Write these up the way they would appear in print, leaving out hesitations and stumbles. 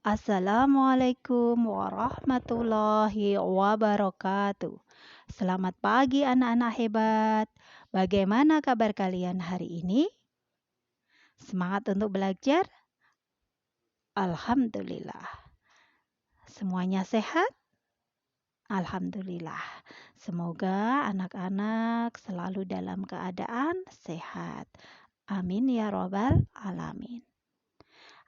Assalamualaikum warahmatullahi wabarakatuh. Selamat pagi anak-anak hebat. Bagaimana kabar kalian hari ini? Semangat untuk belajar? Alhamdulillah. Semuanya sehat? Alhamdulillah. Semoga anak-anak selalu dalam keadaan sehat. Amin ya robbal alamin.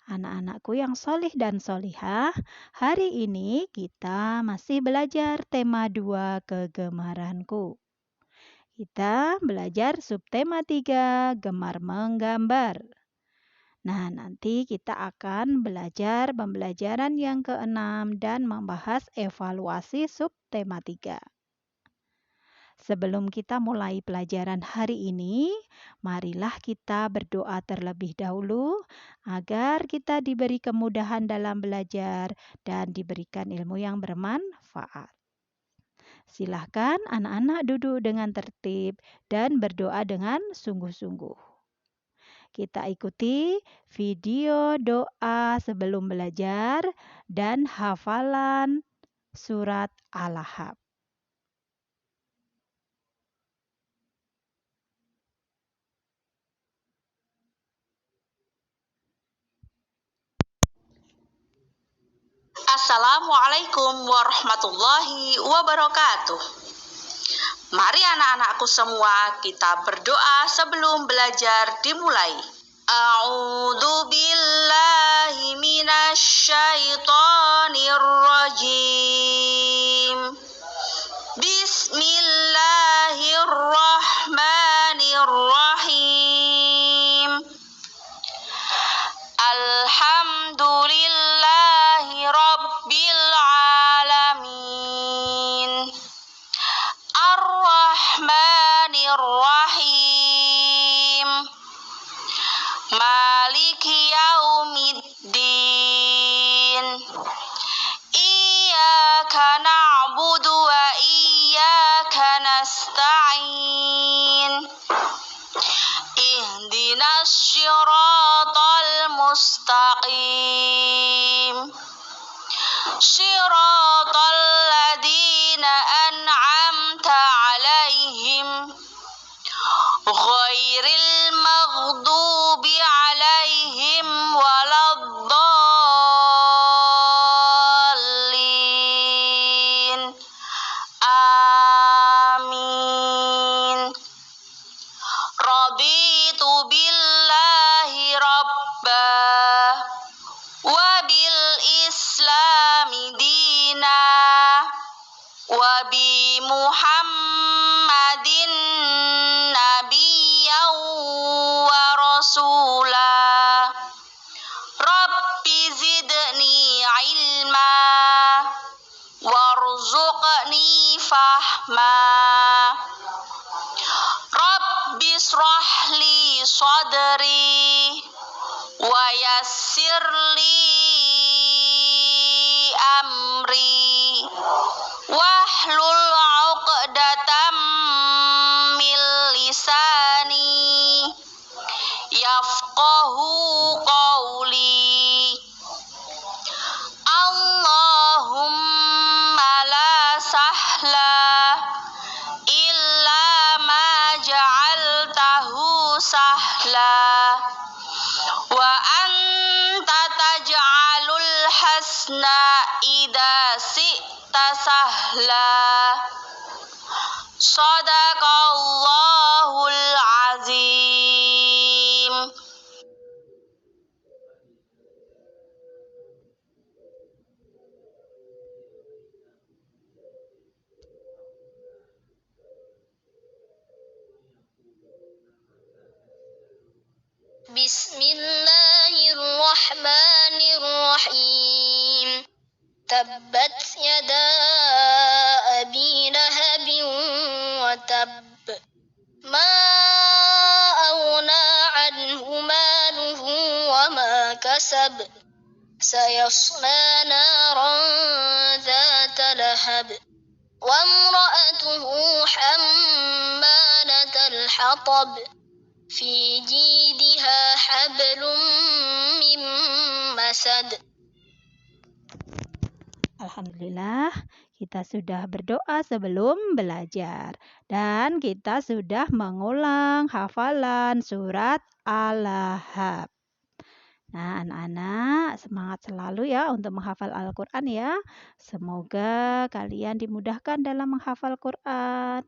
Anak-anakku yang solih dan solihah, hari ini kita masih belajar tema 2 kegemaranku. Kita belajar subtema 3, gemar menggambar. Nah, nanti kita akan belajar pembelajaran yang ke-6 dan membahas evaluasi subtema 3. Sebelum kita mulai pelajaran hari ini, marilah kita berdoa terlebih dahulu agar kita diberi kemudahan dalam belajar dan diberikan ilmu yang bermanfaat. Silahkan anak-anak duduk dengan tertib dan berdoa dengan sungguh-sungguh. Kita ikuti video doa sebelum belajar dan hafalan surat Al-Lahab. Assalamualaikum warahmatullahi wabarakatuh. Mari anak-anakku semua kita berdoa sebelum belajar dimulai. A'udzu billahi minasy syaithanir rajim. Bismillahirrahmanirrahim. Alhamdulillahi rabbil alamin. Ar-Rahmanir Rahim. Maliki yaumiddin. Iyyaka na'budu wa iyyaka nasta'in. Ihdinas syiratal mustaqim. Syiratal ladzina an'amta 'alaihim ghairil maghdubi 'alaihim waladdallin. Amin. Raditu billahi rabba wa bil islami dina wa bi Muhammadin nabiyyan wa rasula. Rabbi zidni ilma warzuqni fahma. Rabbi shrah li sadri wa yassir li amri wahlul 'uqdatam min lisani yafqahu qawli. Allahumma la sahla illa ma ja'altahu sahla wa anta taj'alul hasna idza syi'ta sahla. Shadaqallahul azim. Bismillahirrahmanirrahim. Tabbat yada abi lahabin wa tabb. Ma aghna anhu maluhu wa ma kasab. Sayasla naran dhata lahab. Wa imra'atuhu hammalatal hatab. في جيدها حبل من مسد Alhamdulillah, kita sudah berdoa sebelum belajar dan kita sudah mengulang hafalan surat Al-Lahab. Nah, anak-anak, semangat selalu ya untuk menghafal Al-Quran ya. Semoga kalian dimudahkan dalam menghafal Quran,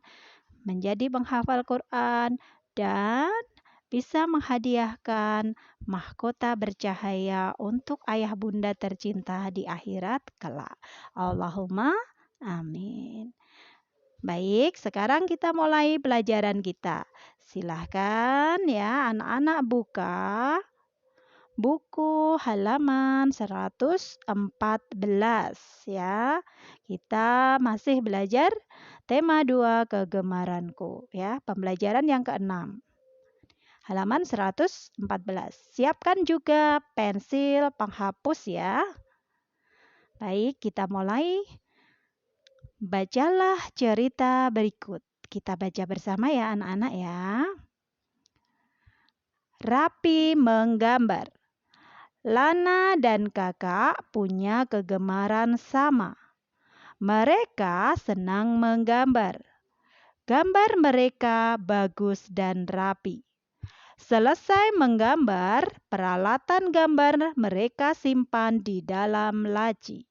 menjadi penghafal Quran, dan bisa menghadiahkan mahkota bercahaya untuk ayah bunda tercinta di akhirat kelak. Allahumma amin. Baik, sekarang kita mulai pelajaran kita. Silahkan ya anak-anak buka buku halaman 114 ya. Kita masih belajar tema 2 kegemaranku ya, pembelajaran yang keenam. Halaman 114. Siapkan juga pensil penghapus ya. Baik, kita mulai. Bacalah cerita berikut. Kita baca bersama ya anak-anak ya. Rapi menggambar. Lana dan kakak punya kegemaran sama. Mereka senang menggambar. Gambar mereka bagus dan rapi. Selesai menggambar, peralatan gambar mereka simpan di dalam laci.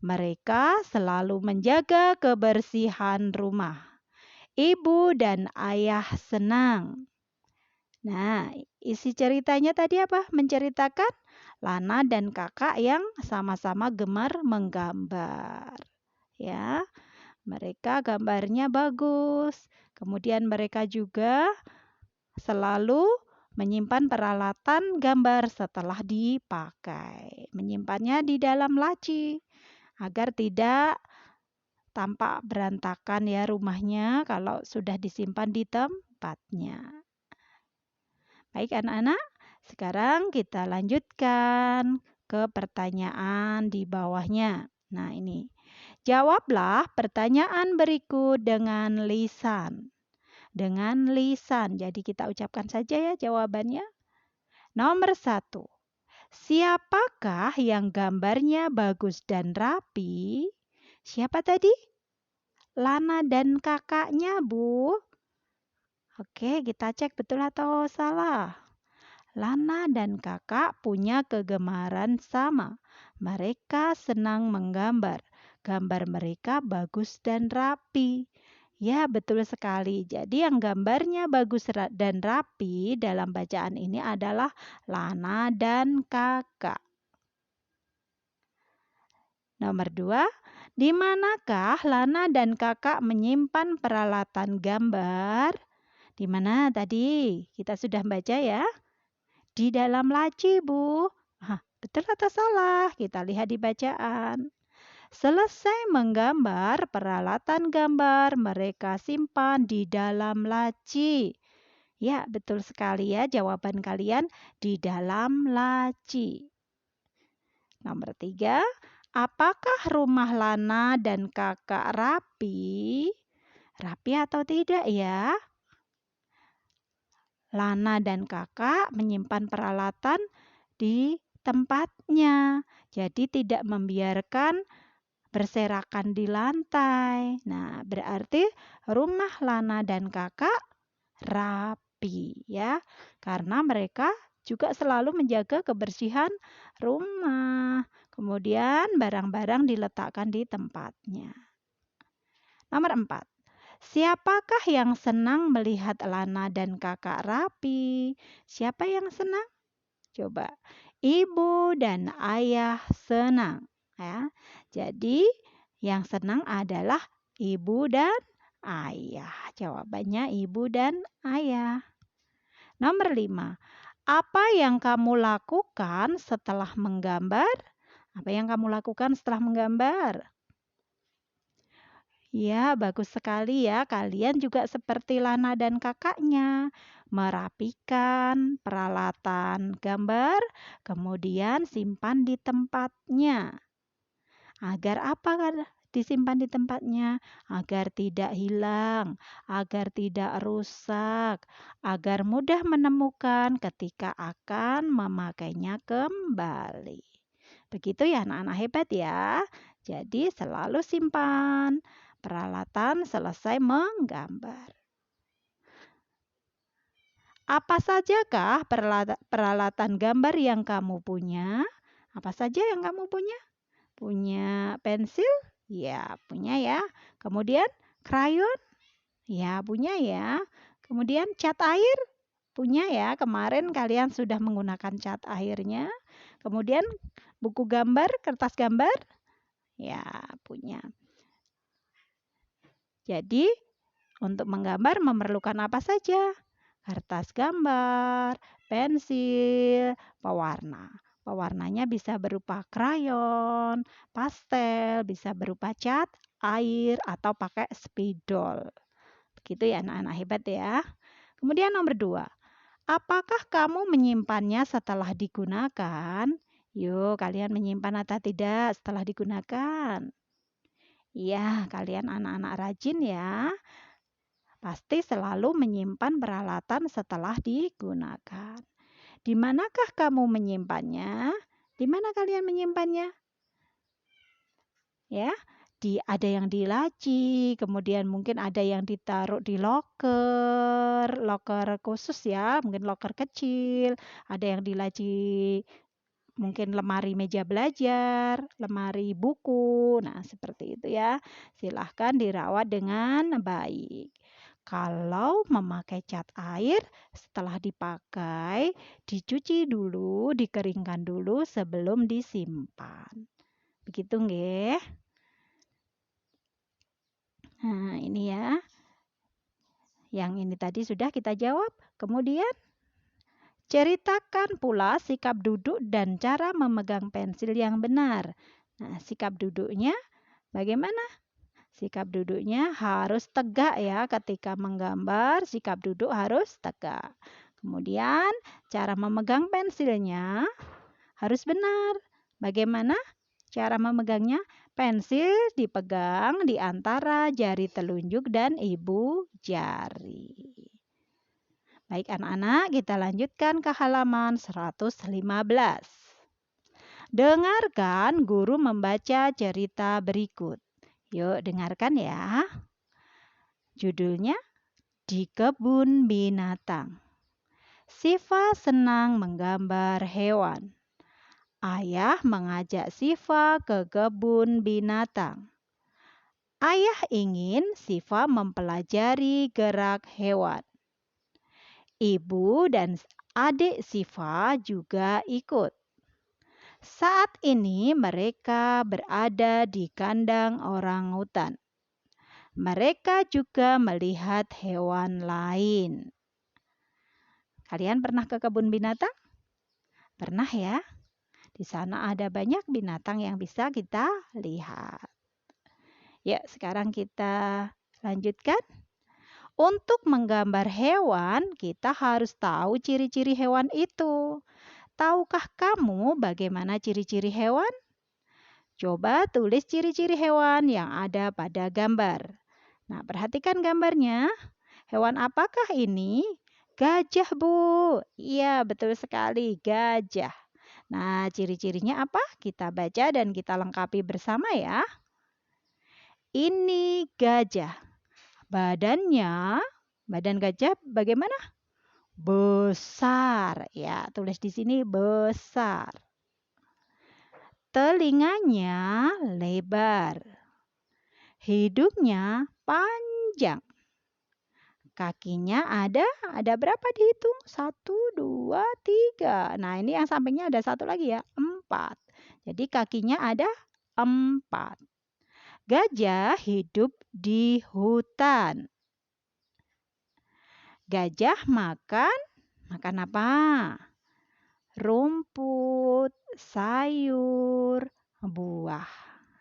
Mereka selalu menjaga kebersihan rumah. Ibu dan ayah senang. Nah, isi ceritanya tadi apa? Menceritakan Lana dan kakak yang sama-sama gemar menggambar. Ya, mereka gambarnya bagus. Kemudian mereka juga selalu menyimpan peralatan gambar setelah dipakai. Menyimpannya di dalam laci agar tidak tampak berantakan ya rumahnya kalau sudah disimpan di tempatnya. Baik anak-anak, sekarang kita lanjutkan ke pertanyaan di bawahnya. Nah ini, jawablah pertanyaan berikut dengan lisan. Dengan lisan, jadi kita ucapkan saja ya jawabannya. Nomor 1, siapakah yang gambarnya bagus dan rapi? Siapa tadi? Lana dan kakaknya, Bu. Oke, kita cek betul atau salah. Lana dan kakak punya kegemaran sama. Mereka senang menggambar. Gambar mereka bagus dan rapi. Ya, betul sekali. Jadi yang gambarnya bagus dan rapi dalam bacaan ini adalah Lana dan kakak. Nomor 2, di manakah Lana dan kakak menyimpan peralatan gambar? Di mana tadi? Kita sudah baca ya. Di dalam laci, Bu. Betul atau salah? Kita lihat di bacaan. Selesai menggambar, peralatan gambar mereka simpan di dalam laci. Ya, betul sekali ya jawaban kalian di dalam laci. Nomor 3, apakah rumah Lana dan kakak rapi? Rapi atau tidak ya? Lana dan kakak menyimpan peralatan di tempatnya. Jadi tidak membiarkan berserakan di lantai. Nah, berarti rumah Lana dan kakak rapi ya. Karena mereka juga selalu menjaga kebersihan rumah. Kemudian barang-barang diletakkan di tempatnya. Nomor 4. Siapakah yang senang melihat Lana dan kakak rapi? Siapa yang senang? Coba. Ibu dan ayah senang. Ya. Jadi yang senang adalah ibu dan ayah. Jawabannya ibu dan ayah. Nomor 5. Apa yang kamu lakukan setelah menggambar? Apa yang kamu lakukan setelah menggambar? Ya, bagus sekali ya. Kalian juga seperti Lana dan kakaknya, merapikan peralatan gambar, kemudian simpan di tempatnya. Agar apa kan disimpan di tempatnya? Agar tidak hilang, agar tidak rusak, agar mudah menemukan ketika akan memakainya kembali. Begitu ya anak-anak hebat ya. Jadi selalu simpan peralatan selesai menggambar. Apa sajakah peralatan gambar yang kamu punya? Apa saja yang kamu punya? Punya pensil? Ya, punya ya. Kemudian krayon? Ya, punya ya. Kemudian cat air? Punya ya. Kemarin kalian sudah menggunakan cat airnya. Kemudian buku gambar, kertas gambar? Ya, punya. Jadi, untuk menggambar memerlukan apa saja? Kertas gambar, pensil, pewarna. Pewarnanya bisa berupa krayon, pastel, bisa berupa cat, air, atau pakai spidol. Begitu ya anak-anak hebat ya. Kemudian nomor 2. Apakah kamu menyimpannya setelah digunakan? Yuk, kalian menyimpan atau tidak setelah digunakan? Iya, kalian anak-anak rajin ya. Pasti selalu menyimpan peralatan setelah digunakan. Di manakah kamu menyimpannya? Di mana kalian menyimpannya? Ya, ada yang di laci, kemudian mungkin ada yang ditaruh di loker, loker khusus ya, mungkin loker kecil, ada yang di laci mungkin lemari meja belajar, lemari buku. Nah, seperti itu ya. Silahkan dirawat dengan baik. Kalau memakai cat air, setelah dipakai, dicuci dulu, dikeringkan dulu sebelum disimpan. Begitu nggih? Nah, ini ya. Yang ini tadi sudah kita jawab. Kemudian ceritakan pula sikap duduk dan cara memegang pensil yang benar. Nah, sikap duduknya bagaimana? Sikap duduknya harus tegak ya ketika menggambar, sikap duduk harus tegak. Kemudian cara memegang pensilnya harus benar. Bagaimana cara memegangnya? Pensil dipegang di antara jari telunjuk dan ibu jari. Baik anak-anak, kita lanjutkan ke halaman 115. Dengarkan guru membaca cerita berikut. Yuk dengarkan ya. Judulnya Di Kebun Binatang. Siva senang menggambar hewan. Ayah mengajak Siva ke kebun binatang. Ayah ingin Siva mempelajari gerak hewan. Ibu dan adik Siva juga ikut. Saat ini mereka berada di kandang orangutan. Mereka juga melihat hewan lain. Kalian pernah ke kebun binatang? Pernah ya? Di sana ada banyak binatang yang bisa kita lihat. Ya, sekarang kita lanjutkan. Untuk menggambar hewan, kita harus tahu ciri-ciri hewan itu. Tahukah kamu bagaimana ciri-ciri hewan? Coba tulis ciri-ciri hewan yang ada pada gambar. Nah, perhatikan gambarnya. Hewan apakah ini? Gajah, Bu. Iya, betul sekali, gajah. Nah, ciri-cirinya apa? Kita baca dan kita lengkapi bersama ya. Ini gajah. Badan gajah bagaimana? Besar. Ya, tulis di sini besar. Telinganya lebar. Hidungnya panjang. Kakinya ada berapa dihitung? 1, 2, 3. Nah, ini yang sampingnya ada satu lagi ya, 4. Jadi kakinya ada 4. Gajah hidup di hutan. Gajah makan apa? Rumput, sayur, buah.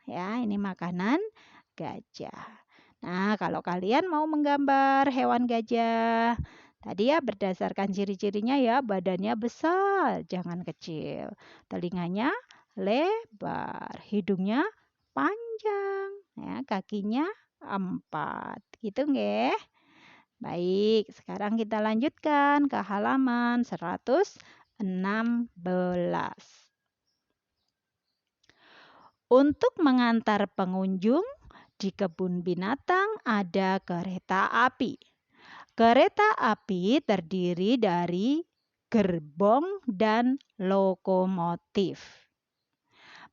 Ya, ini makanan gajah. Nah, kalau kalian mau menggambar hewan gajah, tadi ya berdasarkan ciri-cirinya ya, badannya besar, jangan kecil. Telinganya lebar, hidungnya panjang, ya, kakinya 4. Gitu nggih? Baik, sekarang kita lanjutkan ke halaman 116. Untuk mengantar pengunjung di kebun binatang ada kereta api. Kereta api terdiri dari gerbong dan lokomotif.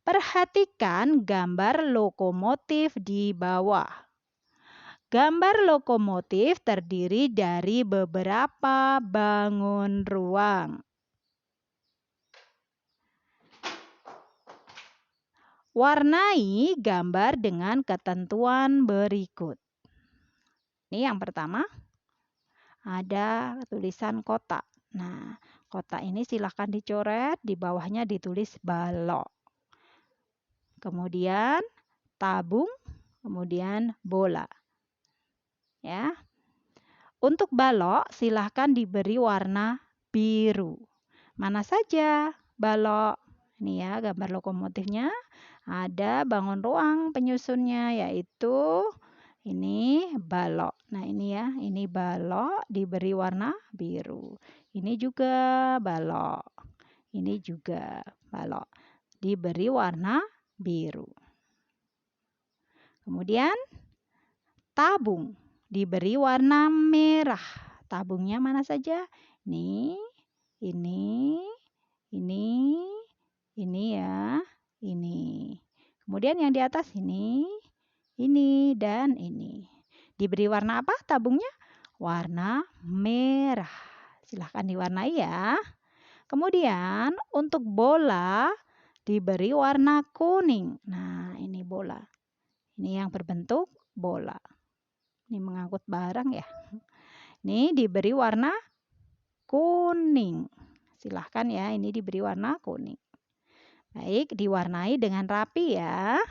Perhatikan gambar lokomotif di bawah. Gambar lokomotif terdiri dari beberapa bangun ruang. Warnai gambar dengan ketentuan berikut. Ini yang pertama, ada tulisan kota. Nah, kota ini silahkan dicoret, di bawahnya ditulis balok. Kemudian tabung, kemudian bola. Ya. Untuk balok silahkan diberi warna biru. Mana saja balok? Ini ya gambar lokomotifnya. Ada bangun ruang penyusunnya yaitu ini balok. Nah ini ya, ini balok diberi warna biru. Ini juga balok. Ini juga balok. Diberi warna biru. Kemudian tabung diberi warna merah. Tabungnya mana saja? Ini ya, ini. Kemudian yang di atas ini, dan ini. Diberi warna apa tabungnya? Warna merah. Silahkan diwarnai ya. Kemudian untuk bola diberi warna kuning. Nah, ini bola. Ini yang berbentuk bola. Ini mengangkut barang ya. Ini diberi warna kuning. Silahkan ya, ini diberi warna kuning. Baik, diwarnai dengan rapi ya.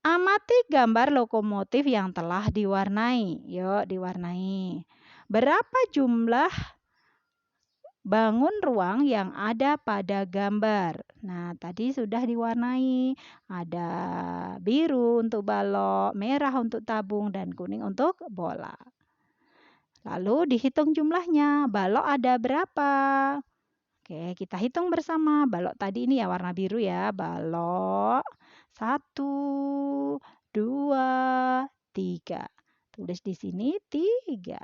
Amati gambar lokomotif yang telah diwarnai. Yuk, diwarnai. Berapa jumlah bangun ruang yang ada pada gambar? Nah, tadi sudah diwarnai. Ada biru untuk balok, merah untuk tabung, dan kuning untuk bola. Lalu dihitung jumlahnya. Balok ada berapa? Oke, kita hitung bersama. Balok tadi ini ya warna biru ya. Balok 1, 2, 3. Tulis di sini 3.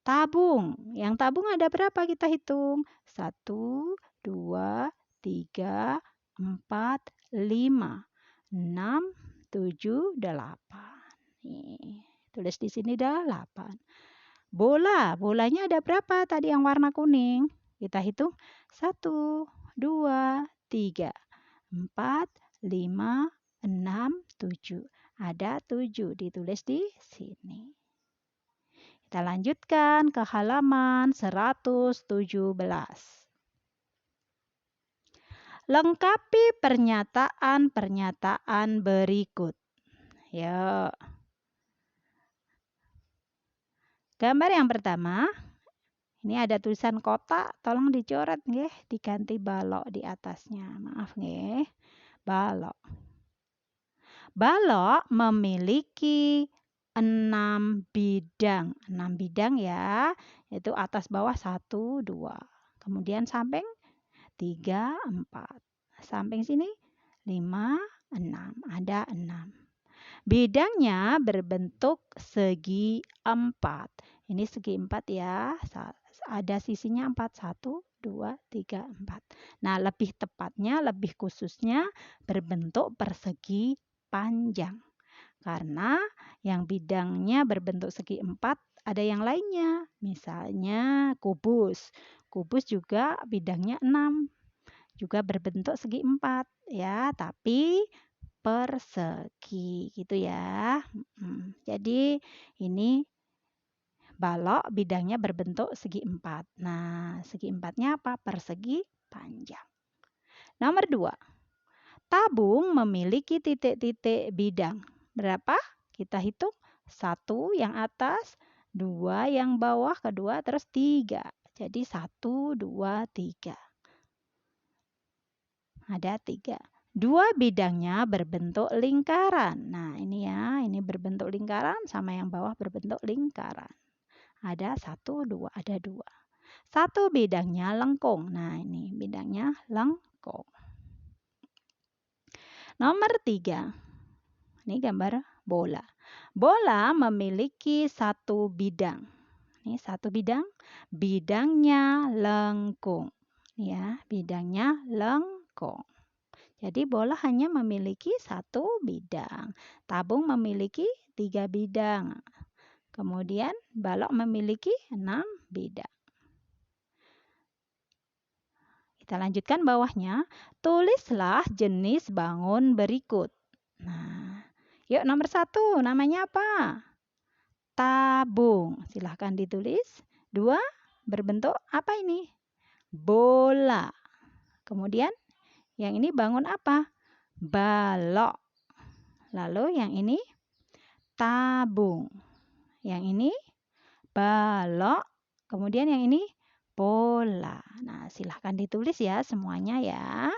Tabung. Yang tabung ada berapa kita hitung? 1, 2, 3, 4, 5, 6, 7, 8. Nih, tulis di sini 8. Bolanya ada berapa tadi yang warna kuning? Kita hitung 1, 2, 3, 4, 5, 6, 7. Ada 7 ditulis di sini. Kita lanjutkan ke halaman 117. Lengkapi pernyataan-pernyataan berikut. Yuk. Gambar yang pertama, ini ada tulisan kota, tolong dicoret nggih, diganti balok di atasnya. Maaf nggih. Balok. Balok memiliki 6 bidang. 6 bidang ya, yaitu atas bawah 1, 2. Kemudian samping 3, 4. Samping sini 5, 6. Ada 6. Bidangnya berbentuk segi 4. Ini segi 4 ya. Ada sisinya 4. 1, 2, 3, 4. Nah, lebih tepatnya, lebih khususnya berbentuk persegi panjang. Karena yang bidangnya berbentuk segi 4 ada yang lainnya. Misalnya kubus. Kubus juga bidangnya 6. Juga berbentuk segi 4 ya, tapi persegi gitu ya. Jadi ini balok bidangnya berbentuk segi 4. Nah, segi 4-nya apa? Persegi panjang. Nomor 2. Tabung memiliki titik-titik bidang. Berapa? Kita hitung. 1 yang atas, 2 yang bawah, kedua, terus 3. Jadi 1, 2, 3. Ada 3. 2 bidangnya berbentuk lingkaran. Nah, ini ya, ini berbentuk lingkaran sama yang bawah berbentuk lingkaran. Ada 1, 2, ada 2. 1 bidangnya lengkung. Nah, ini bidangnya lengkung. Nomor 3. Ini gambar bola. Bola memiliki satu bidang. Ini satu bidang. Bidangnya lengkung. Ya, bidangnya lengkung. Jadi bola hanya memiliki satu bidang. Tabung memiliki 3 bidang. Kemudian balok memiliki 6 bidang. Kita lanjutkan bawahnya. Tulislah jenis bangun berikut. Nah, yuk nomor 1. Namanya apa? Tabung. Silahkan ditulis. 2. Berbentuk apa ini? Bola. Kemudian yang ini bangun apa? Balok. Lalu yang ini tabung. Yang ini balok. Kemudian yang ini bola. Nah, silahkan ditulis ya semuanya ya.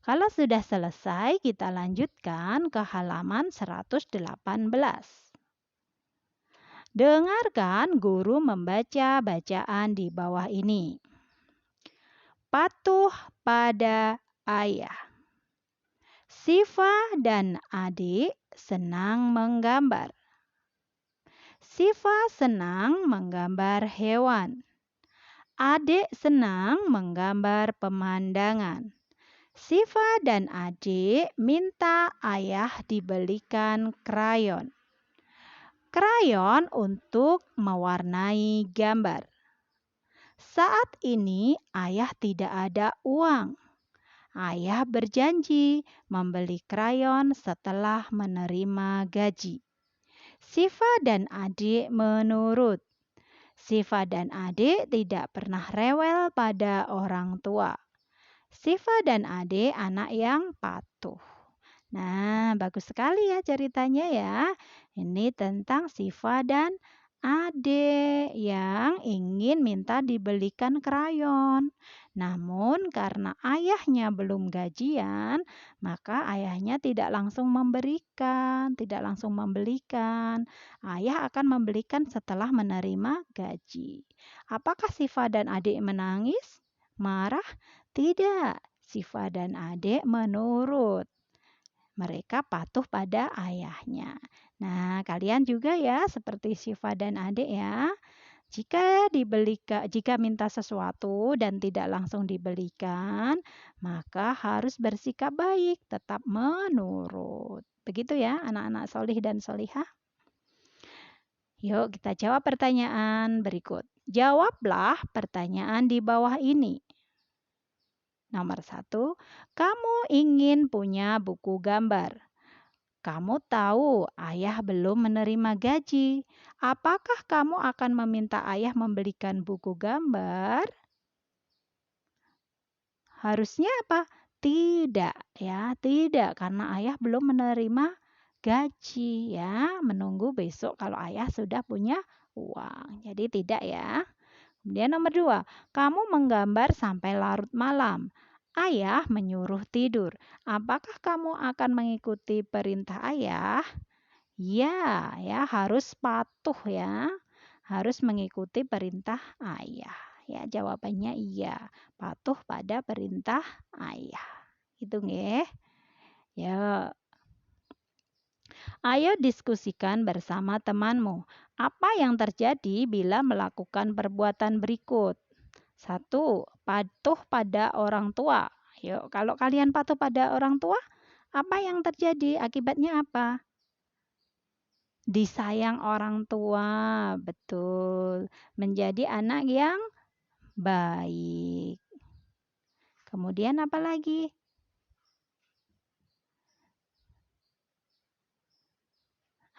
Kalau sudah selesai, kita lanjutkan ke halaman 118. Dengarkan guru membaca bacaan di bawah ini. Patuh pada ayah. Siva dan adik senang menggambar. Siva senang menggambar hewan. Adik senang menggambar pemandangan. Siva dan adik minta ayah dibelikan krayon. Krayon untuk mewarnai gambar. Saat ini ayah tidak ada uang. Ayah berjanji membeli krayon setelah menerima gaji. Siva dan adik menurut. Siva dan adik tidak pernah rewel pada orang tua. Siva dan adik anak yang patuh. Nah, bagus sekali ya ceritanya ya. Ini tentang Siva dan adik yang ingin minta dibelikan krayon. Namun karena ayahnya belum gajian, maka ayahnya tidak langsung memberikan, tidak langsung membelikan. Ayah akan membelikan setelah menerima gaji. Apakah Siva dan adik menangis? Marah? Tidak. Siva dan adik menurut. Mereka patuh pada ayahnya. Nah, kalian juga ya seperti Siva dan adik ya. Jika minta sesuatu dan tidak langsung dibelikan, maka harus bersikap baik, tetap menurut. Begitu ya anak-anak solih dan solihah. Yuk kita jawab pertanyaan berikut. Jawablah pertanyaan di bawah ini. Nomor 1, kamu ingin punya buku gambar. Kamu tahu ayah belum menerima gaji. Apakah kamu akan meminta ayah membelikan buku gambar? Harusnya apa? Tidak ya, tidak karena ayah belum menerima gaji ya. Menunggu besok kalau ayah sudah punya uang. Jadi tidak ya. Kemudian nomor 2, kamu menggambar sampai larut malam. Ayah menyuruh tidur. Apakah kamu akan mengikuti perintah ayah? Ya, harus patuh ya. Harus mengikuti perintah ayah. Ya, jawabannya iya. Patuh pada perintah ayah. Itu nggih. Ya. Ayo diskusikan bersama temanmu. Apa yang terjadi bila melakukan perbuatan berikut? 1. Patuh pada orang tua. Yuk, kalau kalian patuh pada orang tua, apa yang terjadi? Akibatnya apa? Disayang orang tua, betul. Menjadi anak yang baik. Kemudian apa lagi?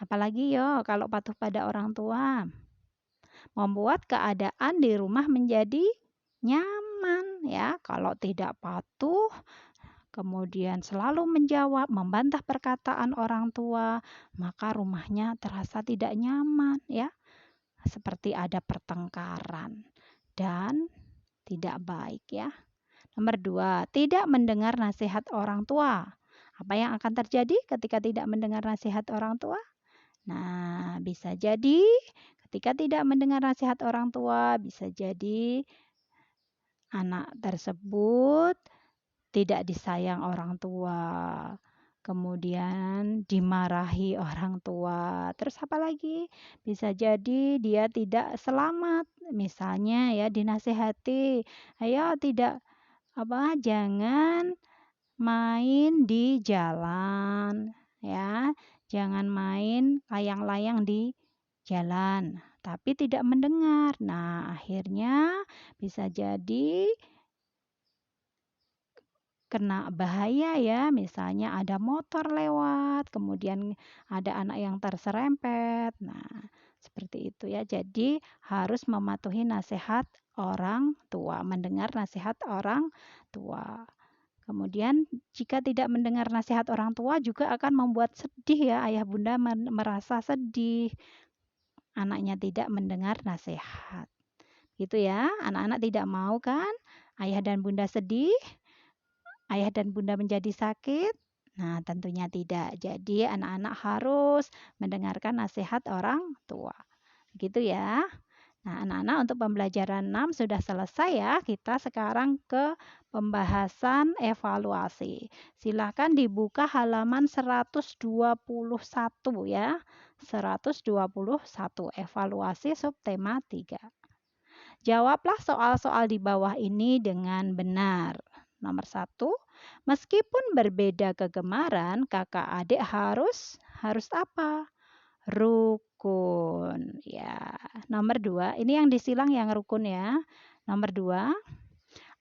Apalagi yo kalau patuh pada orang tua? Membuat keadaan di rumah menjadi nyaman ya. Kalau tidak patuh, kemudian selalu menjawab, membantah perkataan orang tua, maka rumahnya terasa tidak nyaman ya. Seperti ada pertengkaran dan tidak baik ya. Nomor 2, tidak mendengar nasihat orang tua. Apa yang akan terjadi ketika tidak mendengar nasihat orang tua? Nah, bisa jadi ketika tidak mendengar nasihat orang tua, bisa jadi anak tersebut tidak disayang orang tua, kemudian dimarahi orang tua. Terus apa lagi? Bisa jadi dia tidak selamat. Misalnya ya dinasehati, ayo tidak jangan main di jalan ya. Jangan main layang-layang di jalan, tapi tidak mendengar. Nah, akhirnya bisa jadi kena bahaya ya, misalnya ada motor lewat, kemudian ada anak yang terserempet. Nah, seperti itu ya. Jadi harus mematuhi nasihat orang tua, mendengar nasihat orang tua. Kemudian jika tidak mendengar nasihat orang tua juga akan membuat sedih ya, ayah bunda merasa sedih. Anaknya tidak mendengar nasihat. Gitu ya, anak-anak tidak mau kan? Ayah dan bunda sedih, ayah dan bunda menjadi sakit? Nah, tentunya tidak. Jadi, anak-anak harus mendengarkan nasihat orang tua. Gitu ya. Nah, anak-anak untuk pembelajaran 6 sudah selesai ya. Kita sekarang ke pembahasan evaluasi. Silakan dibuka halaman 121 ya. 121 evaluasi subtema 3. Jawablah soal-soal di bawah ini dengan benar. Nomor 1, meskipun berbeda kegemaran, kakak adik harus apa? Rukun. Ya. Nomor 2, ini yang disilang yang rukun ya. Nomor 2,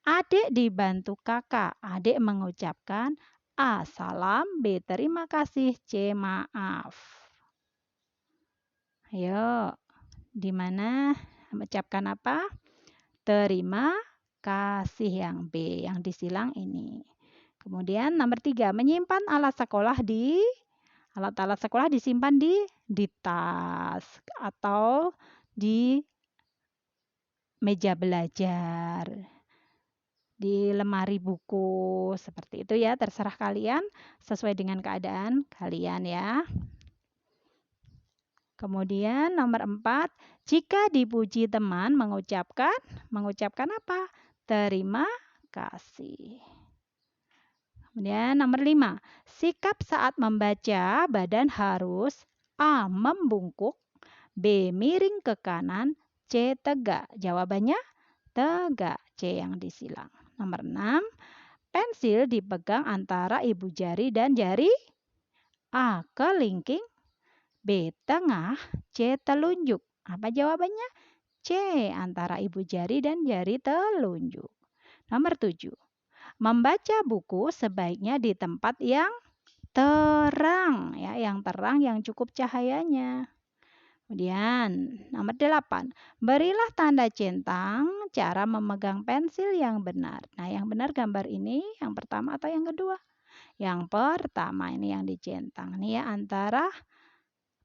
adik dibantu kakak. Adik mengucapkan A. Salam, B. Terima kasih, C. Maaf. Ayo, di mana mengucapkan apa? Terima kasih yang B, yang disilang ini. Kemudian nomor 3, menyimpan alat-alat sekolah disimpan di tas atau di meja belajar, di lemari buku, seperti itu ya, terserah kalian sesuai dengan keadaan kalian ya. Kemudian nomor 4, jika dipuji teman mengucapkan apa? Terima kasih. Kemudian nomor 5, sikap saat membaca badan harus A. Membungkuk, B. Miring ke kanan, C. Tegak. Jawabannya tegak, C yang disilang. Nomor 6, pensil dipegang antara ibu jari dan jari A. Kelingking, B. Tengah, C. Telunjuk. Apa jawabannya? C. Antara ibu jari dan jari telunjuk. Nomor 7. Membaca buku sebaiknya di tempat yang terang, ya, yang terang yang cukup cahayanya. Kemudian nomor 8. Berilah tanda centang cara memegang pensil yang benar. Nah, yang benar gambar ini yang pertama atau yang kedua? Yang pertama ini yang dicentang. Ini ya antara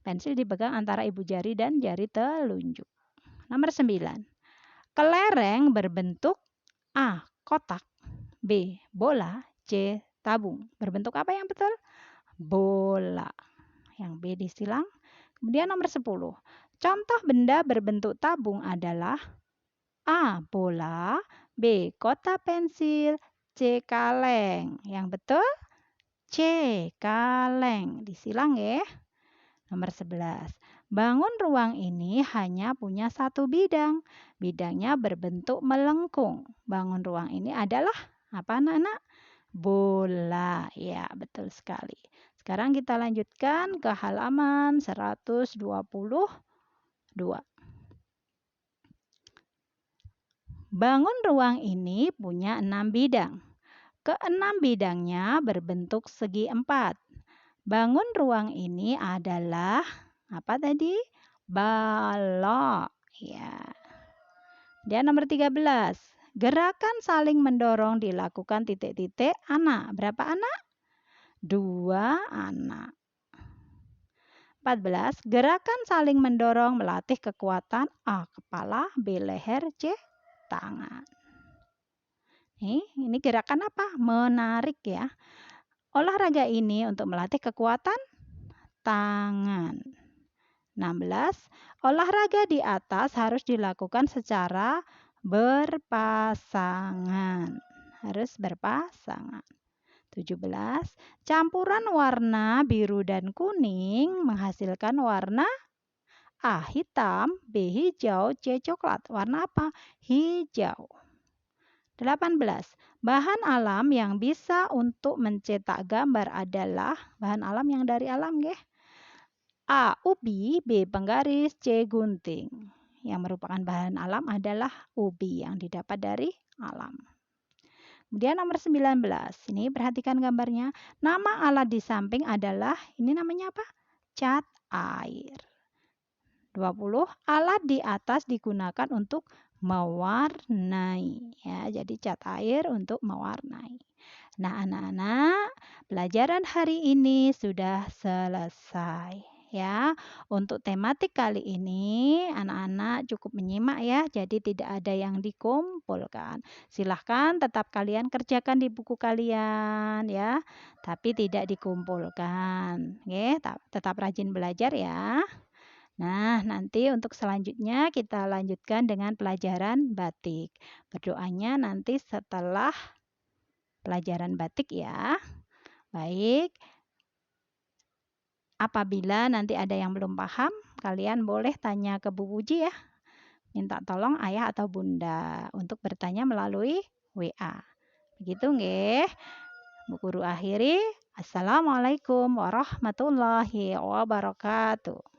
pensil dipegang antara ibu jari dan jari telunjuk. Nomor 9. Kelereng berbentuk A. Kotak, B. Bola, C. Tabung. Berbentuk apa yang betul? Bola. Yang B disilang. Kemudian nomor 10. Contoh benda berbentuk tabung adalah A. Bola, B. Kotak pensil, C. Kaleng. Yang betul? C. Kaleng. Disilang ya. Nomor 11. Bangun ruang ini hanya punya satu bidang. Bidangnya berbentuk melengkung. Bangun ruang ini adalah apa anak-anak? Bola. Ya, betul sekali. Sekarang kita lanjutkan ke halaman 122. Bangun ruang ini punya 6 bidang. Keenam bidangnya berbentuk segi 4. Bangun ruang ini adalah apa tadi? Balok. Ya. Dan nomor 13. Gerakan saling mendorong dilakukan titik-titik anak. Berapa anak? 2 anak. 14. Gerakan saling mendorong melatih kekuatan A. Kepala, B. Leher, C. Tangan. Ini gerakan apa? Menarik ya. Olahraga ini untuk melatih kekuatan tangan. 16. Olahraga di atas harus dilakukan secara berpasangan. harus berpasangan. 17. Campuran warna biru dan kuning menghasilkan warna A. Hitam, B. Hijau, C. Coklat. Warna apa? Hijau. 18. Bahan alam yang bisa untuk mencetak gambar adalah bahan alam yang dari alam, nggih. A. Ubi, B. Penggaris, C. Gunting. Yang merupakan bahan alam adalah ubi yang didapat dari alam. Kemudian nomor 19. Ini perhatikan gambarnya. Nama alat di samping adalah, ini namanya apa? Cat air. 20. Alat di atas digunakan untuk mewarnai. Ya, jadi cat air untuk mewarnai. Nah, anak-anak, pelajaran hari ini sudah selesai. Ya, untuk tematik kali ini anak-anak cukup menyimak ya, jadi tidak ada yang dikumpulkan. Silahkan tetap kalian kerjakan di buku kalian ya, tapi tidak dikumpulkan. Oke, tetap rajin belajar ya. Nah, nanti untuk selanjutnya kita lanjutkan dengan pelajaran batik. Berdoanya nanti setelah pelajaran batik ya. Baik. Apabila nanti ada yang belum paham, kalian boleh tanya ke Bu Puji ya. Minta tolong ayah atau bunda untuk bertanya melalui WA. Begitu nggih. Bu Guru akhiri. Assalamualaikum warahmatullahi wabarakatuh.